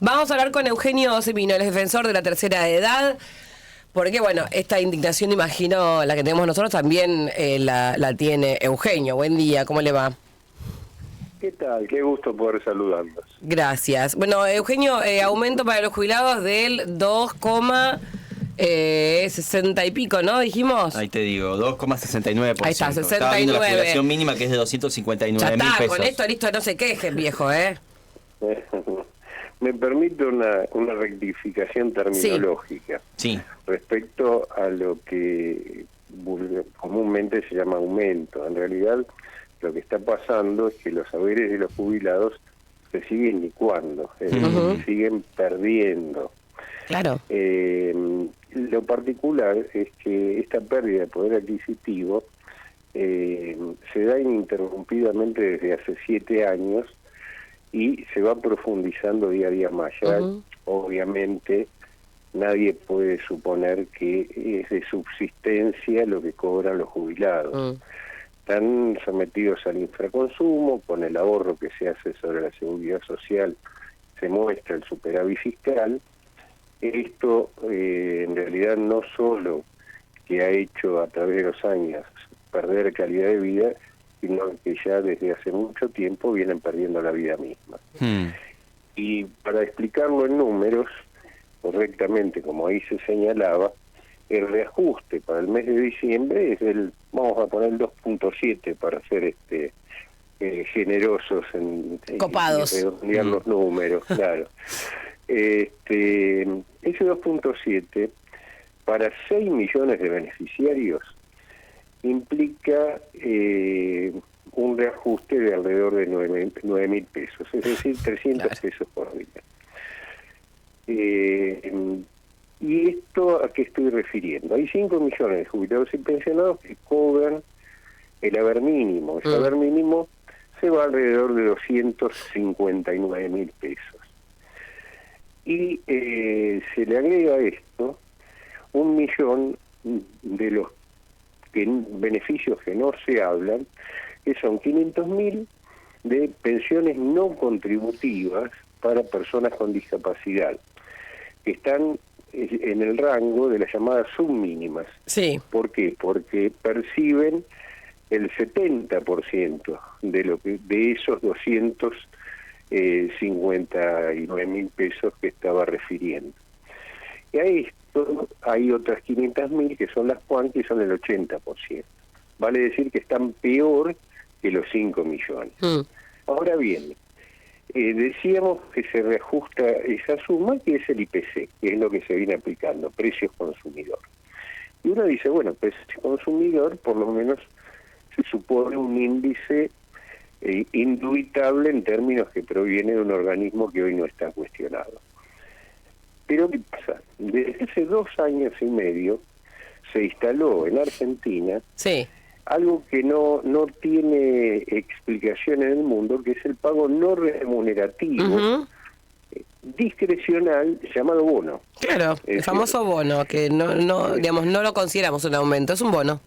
Vamos a hablar con Eugenio Semino, el defensor de la tercera edad, porque bueno, esta indignación, imagino, la que tenemos nosotros también la tiene Eugenio. Buen día, ¿cómo le va? ¿Qué tal? Qué gusto poder saludarlos. Gracias. Bueno, Eugenio, aumento para los jubilados del 2,60 y pico, ¿no? Dijimos. Ahí te digo, 2,69%. Ahí está, 69. Estaba viendo la jubilación mínima que es de 259.000 pesos. Con esto, listo, no se quejen, viejo, ¿eh? Me permite una rectificación terminológica. Sí. Respecto a lo que comúnmente se llama aumento. En realidad, lo que está pasando es que los haberes de los jubilados se siguen licuando, es decir, siguen perdiendo. Claro. Lo particular es que esta pérdida de poder adquisitivo se da ininterrumpidamente desde hace 7 años y se va profundizando día a día más. Ya, obviamente, nadie puede suponer que es de subsistencia lo que cobran los jubilados. Están sometidos al infraconsumo, con el ahorro que se hace sobre la seguridad social se muestra el superávit fiscal. Esto en realidad no solo que ha hecho a través de los años perder calidad de vida, sino que ya desde hace mucho tiempo vienen perdiendo la vida misma. Y para explicarlo en números, correctamente, como ahí se señalaba, el reajuste para el mes de diciembre es vamos a poner el 2.7 para ser generosos en copados, redondear los números, claro. Ese 2.7 para 6 millones de beneficiarios implica un reajuste de alrededor de 9.000 pesos, es decir, 300 pesos por día. ¿Y esto a qué estoy refiriendo? Hay 5 millones de jubilados y pensionados que cobran el haber mínimo. El haber mínimo se va alrededor de 259.000 pesos. Y se le agrega a esto 1 millón de los beneficios que no se hablan, que son 500.000 de pensiones no contributivas para personas con discapacidad, que están en el rango de las llamadas submínimas. Sí. ¿Por qué? Porque perciben el 70% de esos 259.000 pesos que estaba refiriendo. Y a esto hay otras 500.000 que son las PUAN, que son el 80%. Vale decir que están peor que los 5 millones. Ahora bien, decíamos que se reajusta esa suma, que es el IPC, que es lo que se viene aplicando, precios consumidor. Y uno dice, bueno, precios consumidor por lo menos se supone un índice indubitable en términos que proviene de un organismo que hoy no está cuestionado. Pero ¿qué pasa? Desde hace 2 años y medio se instaló en Argentina algo que no tiene explicación en el mundo, que es el pago no remunerativo, discrecional, llamado bono. Claro, el famoso bono, que digamos, no lo consideramos un aumento, es un bono.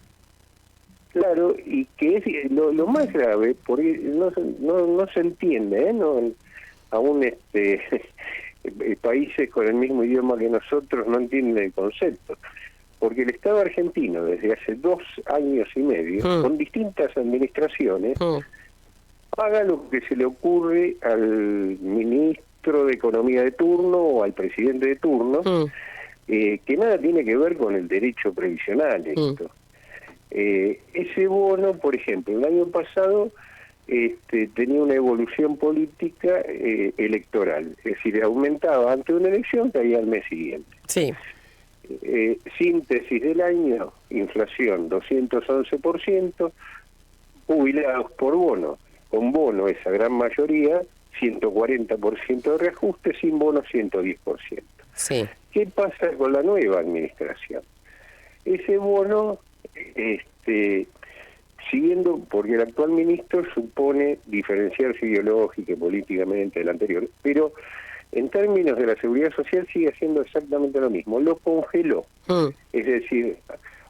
Claro, y que es lo más grave, porque no se entiende, aún países con el mismo idioma que nosotros no entienden el concepto, porque el Estado argentino desde hace 2 años y medio, con distintas administraciones, paga lo que se le ocurre al ministro de Economía de turno o al presidente de turno, que nada tiene que ver con el derecho previsional esto. Ese bono, por ejemplo, el año pasado tenía una evolución política electoral, es decir, aumentaba ante una elección, caía al mes siguiente. Sí. Síntesis del año, inflación 211%, jubilados por bono, con bono esa gran mayoría, 140% de reajuste, sin bono 110%. Sí. ¿Qué pasa con la nueva administración? Ese bono, siguiendo, porque el actual ministro supone diferenciarse ideológica y políticamente del anterior, pero en términos de la seguridad social sigue haciendo exactamente lo mismo, lo congeló. Es decir,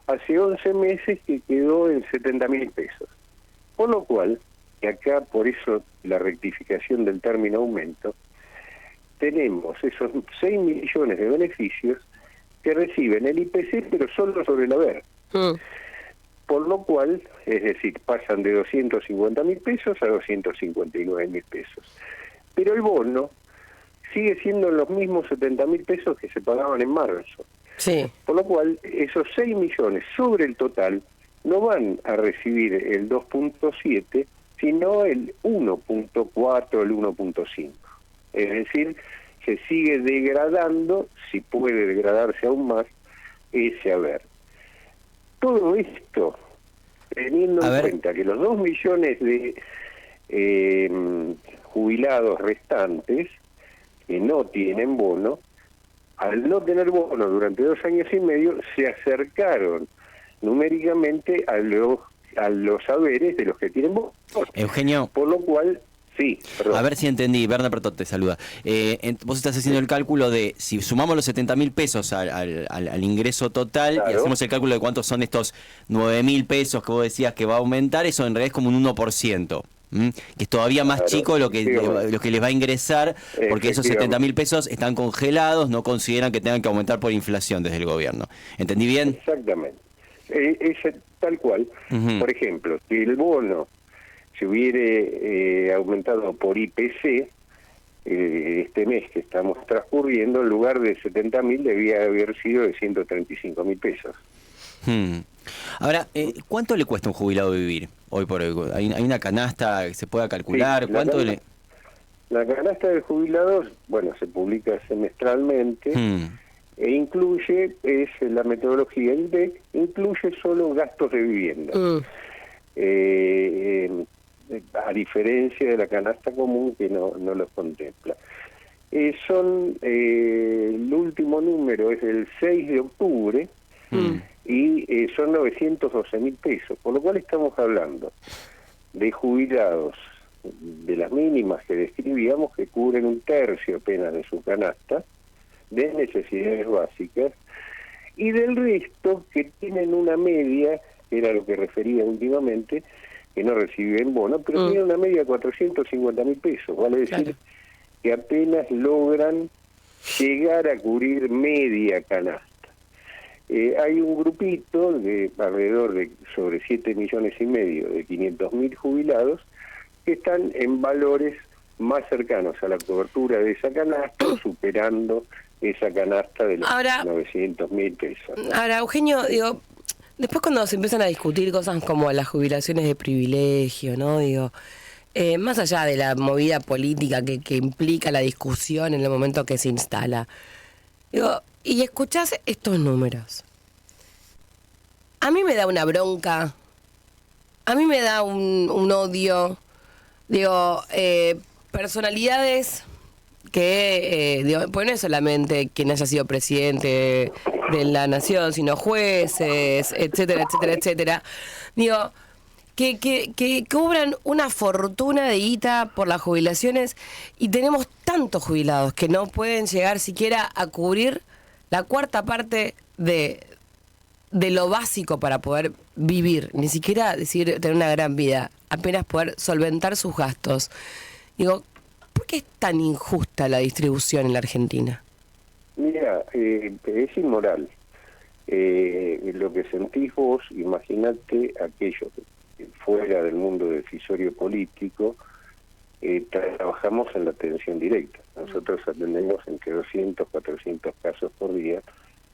hace 11 meses que quedó en 70.000 pesos. Por lo cual, y acá por eso la rectificación del término aumento, tenemos esos 6 millones de beneficios que reciben el IPC, pero solo sobre el haber. Por lo cual, es decir, pasan de 250.000 pesos a 259.000 pesos. Pero el bono sigue siendo los mismos 70.000 pesos que se pagaban en marzo. Sí. Por lo cual, esos 6 millones sobre el total no van a recibir el 2.7, sino el 1.4, el 1.5. Es decir, se sigue degradando, si puede degradarse aún más, ese haber. Todo esto, teniendo en cuenta que los 2 millones de jubilados restantes que no tienen bono, al no tener bono durante 2 años y medio, se acercaron numéricamente a los haberes de los que tienen bono. Eugenio. Por lo cual, sí, perdón. A ver si entendí, Berna Pertot te saluda. Vos estás haciendo el cálculo de, si sumamos los 70.000 pesos al ingreso total, claro, y hacemos el cálculo de cuántos son estos 9.000 pesos que vos decías que va a aumentar, eso en realidad es como un 1%. Que es todavía más chico lo que les va a ingresar, porque esos 70.000 pesos están congelados, no consideran que tengan que aumentar por inflación desde el gobierno. ¿Entendí bien? Exactamente. Es tal cual. Por ejemplo, si el bono se hubiera aumentado por IPC, este mes que estamos transcurriendo, en lugar de 70.000 debía haber sido de 135.000 pesos. Ahora, ¿cuánto le cuesta a un jubilado vivir hoy por hoy? ¿Hay una canasta que se pueda calcular? Sí, ¿Cuánto la canasta de jubilados, bueno, se publica semestralmente e incluye, es la metodología INDEC, incluye solo gastos de vivienda. A diferencia de la canasta común que no los contempla. El último número es el 6 de octubre y son 912.000 pesos, por lo cual estamos hablando de jubilados de las mínimas que describíamos, que cubren 1/3 apenas de su canasta de necesidades básicas, y del resto que tienen una media, que era lo que refería últimamente, que no reciben bono, pero tienen una media de 450.000 pesos, vale decir que apenas logran llegar a cubrir media canasta. Hay un grupito de alrededor de sobre 7 millones y medio de 500.000 jubilados que están en valores más cercanos a la cobertura de esa canasta, superando esa canasta de los 900.000 pesos. Ahora, Eugenio, digo, después cuando se empiezan a discutir cosas como las jubilaciones de privilegio, ¿no? Digo, más allá de la movida política que implica la discusión en el momento que se instala, digo, y escuchás estos números. A mí me da una bronca, a mí me da un odio, digo, personalidades que, digo, pues no es solamente quien haya sido presidente de la nación, sino jueces, etcétera, etcétera, etcétera. Digo, que cobran una fortuna de guita por las jubilaciones y tenemos tantos jubilados que no pueden llegar siquiera a cubrir la cuarta parte de lo básico para poder vivir, ni siquiera decir tener una gran vida, apenas poder solventar sus gastos. Digo, ¿por qué es tan injusta la distribución en la Argentina? Mira, es inmoral. Lo que sentís vos, imagínate aquello que fuera del mundo decisorio político, trabajamos en la atención directa. Nosotros atendemos entre 200 400 casos por día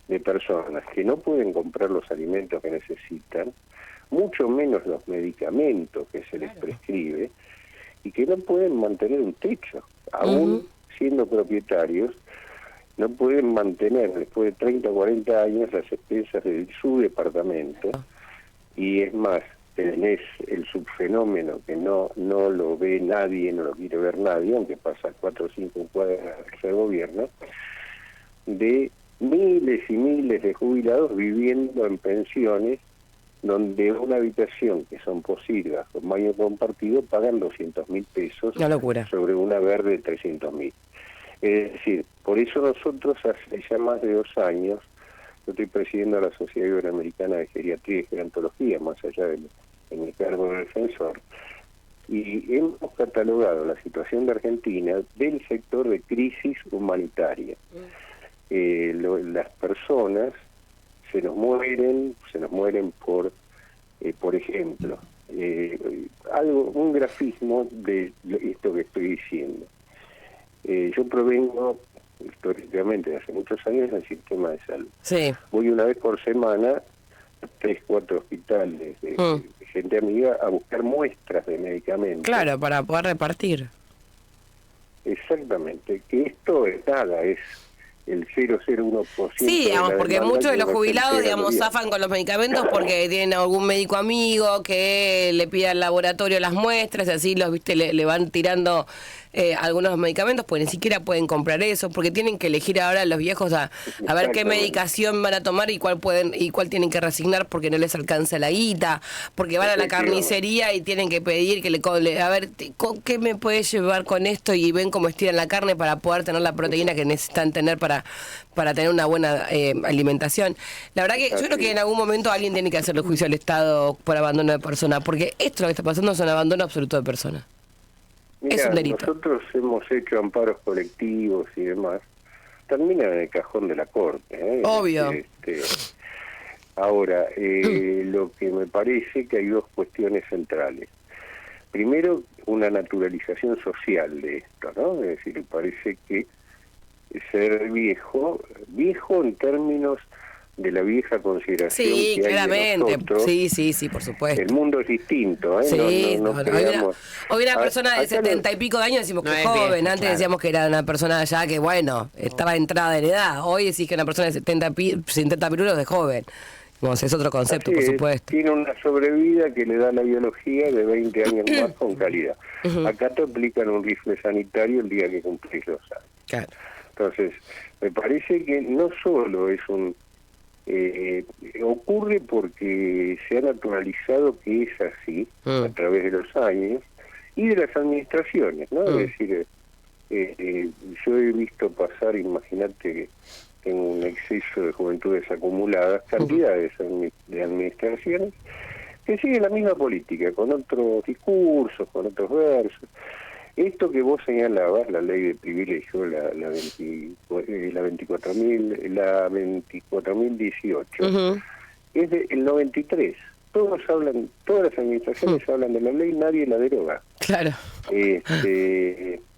de personas que no pueden comprar los alimentos que necesitan, mucho menos los medicamentos que se les prescribe, y que no pueden mantener un techo, aún siendo propietarios, no pueden mantener después de 30 o 40 años las expensas de su departamento, y es más, tenés el subfenómeno que no lo ve nadie, no lo quiere ver nadie, aunque pasa 4 o 5 cuadras de gobierno, de miles y miles de jubilados viviendo en pensiones donde una habitación que son posilgas con baño compartido pagan 200.000 pesos sobre un haber de 300.000. Es decir, por eso nosotros hace ya más de 2 años, yo estoy presidiendo la Sociedad Iberoamericana de Geriatría y Gerontología, más allá de mi cargo de defensor, y hemos catalogado la situación de Argentina del sector de crisis humanitaria. Las personas se nos mueren por ejemplo, un grafismo de esto que estoy diciendo. Yo provengo históricamente de hace muchos años del sistema de salud. Sí. Voy una vez por semana a 3, 4 hospitales de gente amiga a buscar muestras de medicamentos. Claro, para poder repartir. Exactamente, que esto es nada, es el 0,01%. Sí, digamos, porque muchos de los jubilados, digamos, zafan con los medicamentos porque tienen algún médico amigo que le pide al laboratorio las muestras y así los, viste, le van tirando algunos medicamentos, pues ni siquiera pueden comprar eso, porque tienen que elegir ahora los viejos a ver qué medicación van a tomar y cuál tienen que resignar porque no les alcanza la guita, porque van a la carnicería y tienen que pedir que a ver, ¿qué me puedes llevar con esto? Y ven cómo estiran la carne para poder tener la proteína que necesitan tener para tener una buena alimentación. La verdad que yo creo que en algún momento alguien tiene que hacerle juicio al Estado por abandono de personas, porque esto lo que está pasando es un abandono absoluto de personas. Mira, es un delito. Nosotros hemos hecho amparos colectivos y demás, terminan en el cajón de la Corte. Obvio. Ahora, lo que me parece que hay dos cuestiones centrales. Primero, una naturalización social de esto, ¿no? Es decir, parece que ser viejo en términos de la vieja consideración sí, que claramente. hay de nosotros. Sí, por supuesto. El mundo es distinto, Sí, hoy una persona de 70 y pico de años decimos que es joven. viejo, Antes claro. decíamos que era una persona ya que, bueno, estaba entrada en edad. Hoy decís que una persona de 70 pirulos es joven. Vamos, es otro concepto, por supuesto. Tiene una sobrevida que le da la biología de 20 años más con calidad. Acá te aplican un rifle sanitario el día que cumplís los años. Claro. Entonces, me parece que no solo es ocurre porque se ha naturalizado que es así a través de los años y de las administraciones, ¿no? Es decir, yo he visto pasar, imagínate que tengo un exceso de juventudes acumuladas, cantidades de administraciones que siguen la misma política, con otros discursos, con otros versos. Esto que vos señalabas, la ley de privilegio, la 24.018, es del 93. Todas las administraciones hablan de la ley, nadie la deroga. Claro.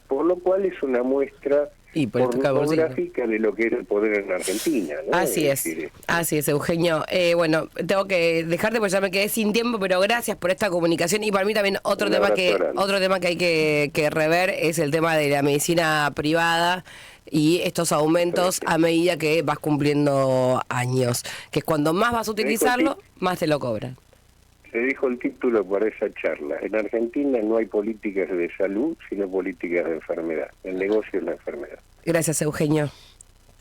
Por lo cual es una muestra pornográfica de lo que era el poder en Argentina, ¿no? Así es, Eugenio. Bueno, tengo que dejarte porque ya me quedé sin tiempo, pero gracias por esta comunicación. Y para mí también otro tema que hay que rever es el tema de la medicina privada y estos aumentos a medida que vas cumpliendo años, que es cuando más vas a utilizarlo, más te lo cobran. Se dijo el título para esa charla. En Argentina no hay políticas de salud, sino políticas de enfermedad. El negocio es la enfermedad. Gracias, Eugenio.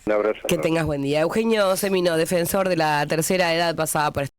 Un abrazo. Que tengas buen día. Eugenio Semino, defensor de la tercera edad, pasada por